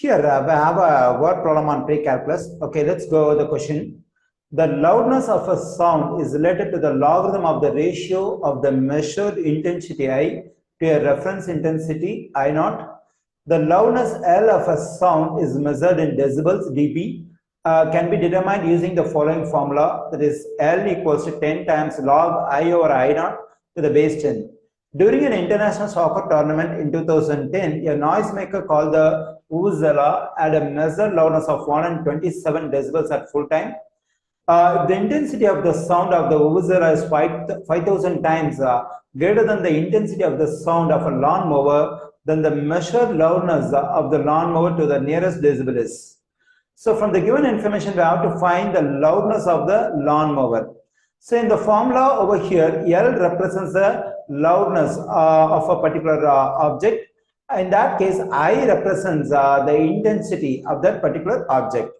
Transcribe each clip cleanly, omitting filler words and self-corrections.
Here we have a word problem on precalculus. Okay, let's go with the question. The loudness of a sound is related to the logarithm of the ratio of the measured intensity I to a reference intensity I naught. The loudness L of a sound is measured in decibels dB. Can be determined using the following formula, that is L equals to 10 times log I over I naught to the base 10. During an international soccer tournament in 2010, a noisemaker called the Vuvuzela had a measured loudness of 127 decibels at full time. If the intensity of the sound of the Vuvuzela is 5,000 times greater than the intensity of the sound of a lawnmower, then the measured loudness of the lawnmower to the nearest decibel is. So from the given information, we have to find the loudness of the lawnmower. So in the formula over here, L represents the loudness of a particular object. In that case, I represents the intensity of that particular object.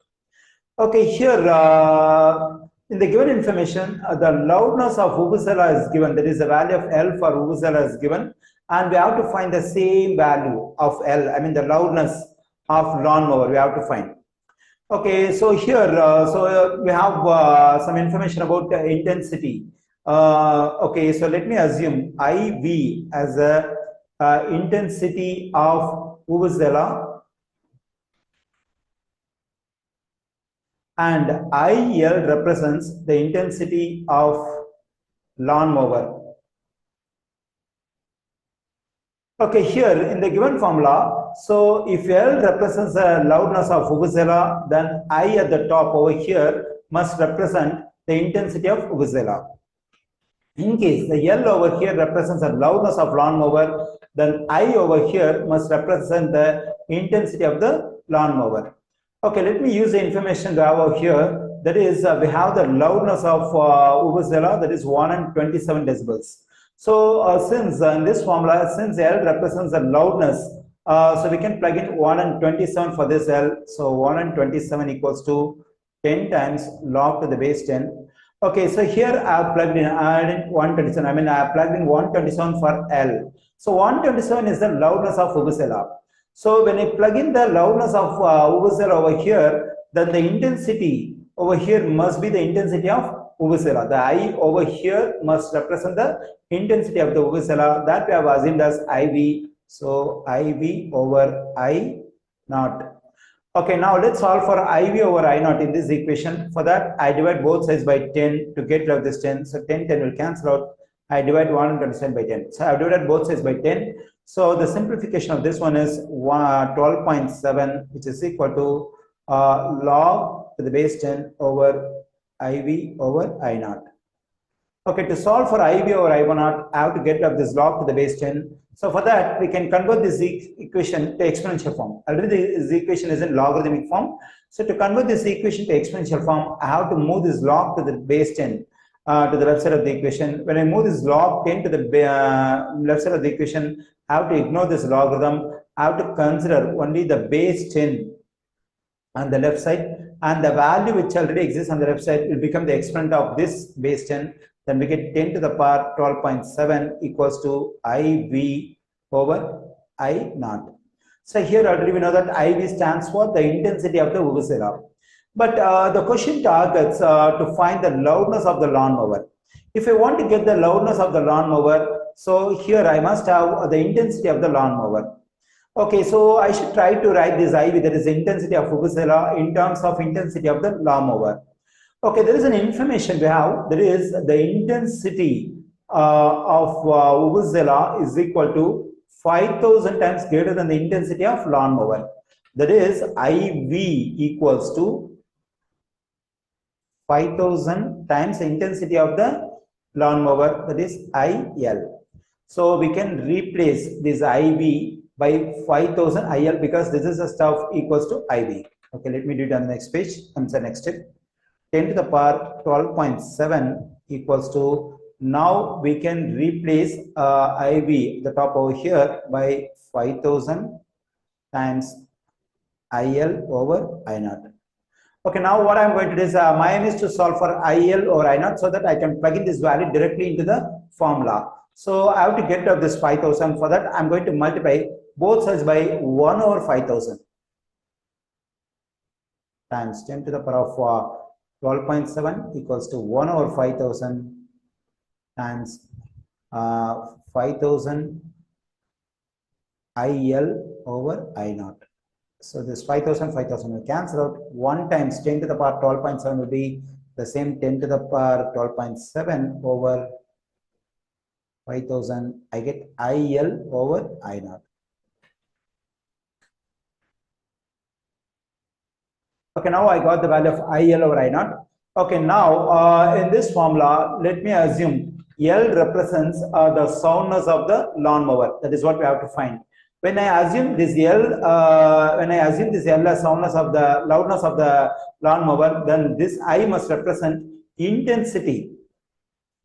Okay, here in the given information, the loudness of Vuvuzela is given. That is the value of L for Vuvuzela is given, and we have to find the same value of L. I mean the loudness of lawnmower we have to find. Okay, so here we have some information about intensity. Okay, so let me assume IV as a intensity of Vuvuzela and IL represents the intensity of lawnmower. Okay, here in the given formula, so if L represents the loudness of Vuvuzela, then I at the top over here must represent the intensity of Vuvuzela. In case the L over here represents the loudness of lawnmower, then I over here must represent the intensity of the lawnmower. Okay, let me use the information we have over here. That is, we have the loudness of Vuvuzela, that is 127 decibels. So since in this formula, since L represents the loudness, so we can plug in 127 for this L. So 127 equals to 10 times log to the base 10. Okay, so here I have plugged in, I added 127. I mean, I have plugged in 127 for L. So 127 is the loudness of Vuvuzela. So when I plug in the loudness of Vuvuzela over here, then the intensity over here must be the intensity of Vuvuzela. The I over here must represent the intensity of the Vuvuzela that we have assumed as IV. So IV over I naught. Okay, now let's solve for IV over I naught in this equation. For that, I divide both sides by 10 to get rid of this 10. So 10 will cancel out. I divide 127 by 10. So I have divided both sides by 10. So the simplification of this one is 12.7, which is equal to log to the base 10 over IV over I naught. Okay, to solve for IV over I naught, I have to get rid of this log to the base 10. So for that, we can convert this equation to exponential form. Already this equation is in logarithmic form. So to convert this equation to exponential form, I have to move this log to the base 10 to the left side of the equation. When I move this log 10 to the left side of the equation, I have to ignore this logarithm. I have to consider only the base 10 on the left side, and the value which already exists on the left side will become the exponent of this base 10. Then we get 10 to the power 12.7 equals to IV over I naught. So here already we know that IV stands for the intensity of the Vuvuzela. But the question targets to find the loudness of the lawnmower. If I want to get the loudness of the lawnmower, so here I must have the intensity of the lawnmower. Okay, so I should try to write this IV, that is the intensity of Vuvuzela, in terms of intensity of the lawnmower. Okay, there is an information we have, that is the intensity of Vuvuzela is equal to 5,000 times greater than the intensity of lawnmower. That is IV equals to 5,000 times the intensity of the lawnmower, that is IL. So we can replace this IV by 5,000 IL because this is a stuff equals to IV. Okay, let me do it on the next page. Comes the next step. 10 to the power 12.7 equals to, now we can replace IV, the top over here, by 5,000 times IL over I naught. Okay, now what I'm going to do is my aim is to solve for IL over I naught so that I can plug in this value directly into the formula. So I have to get rid of this 5,000. For that, I'm going to multiply both sides by 1 over 5,000. times 10 to the power of 12.7 equals to 1 over 5,000 times 5,000 IL over I naught. So this 5,000 will cancel out. 1 times 10 to the power 12.7 will be the same 10 to the power 12.7 over 5,000. I get IL over I naught. Okay, now I got the value of IL over I naught. Okay, now in this formula, let me assume L represents the soundness of the lawnmower. That is what we have to find. When I assume this L, as soundness of the loudness of the lawnmower, then this I must represent intensity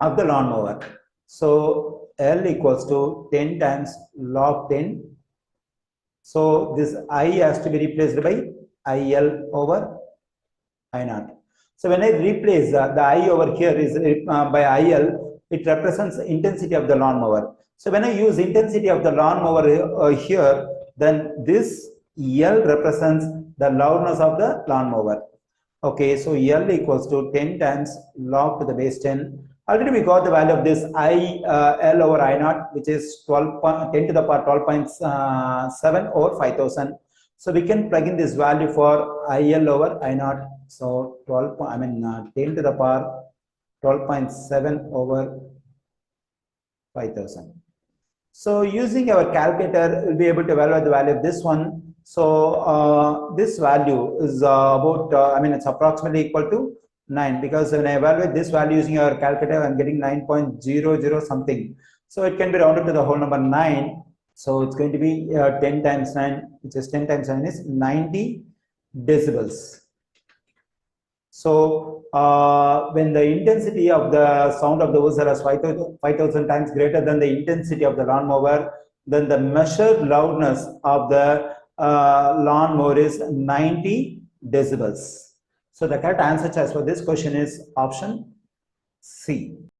of the lawnmower. So L equals to 10 times log 10. So this I has to be replaced by IL over I naught. So when I replace the I over here is by IL, it represents intensity of the lawnmower. So when I use intensity of the lawnmower here, then this L represents the loudness of the lawnmower. Okay, so L equals to 10 times log to the base 10. Already we got the value of this L over I naught, which is 10 to the power 12.7 over 5,000. So we can plug in this value for IL over I naught. So 10 to the power 12.7 over 5,000. So using our calculator, we'll be able to evaluate the value of this one. So this value is about, it's approximately equal to 9, because when I evaluate this value using our calculator, I'm getting 9.00 something. So it can be rounded to the whole number 9. So it's going to be 10 times 9, which is 10 times 9 is 90 decibels. So when the intensity of the sound of the whistle is 5,000 times greater than the intensity of the lawnmower, then the measured loudness of the lawnmower is 90 decibels. So the correct answer choice for this question is option C.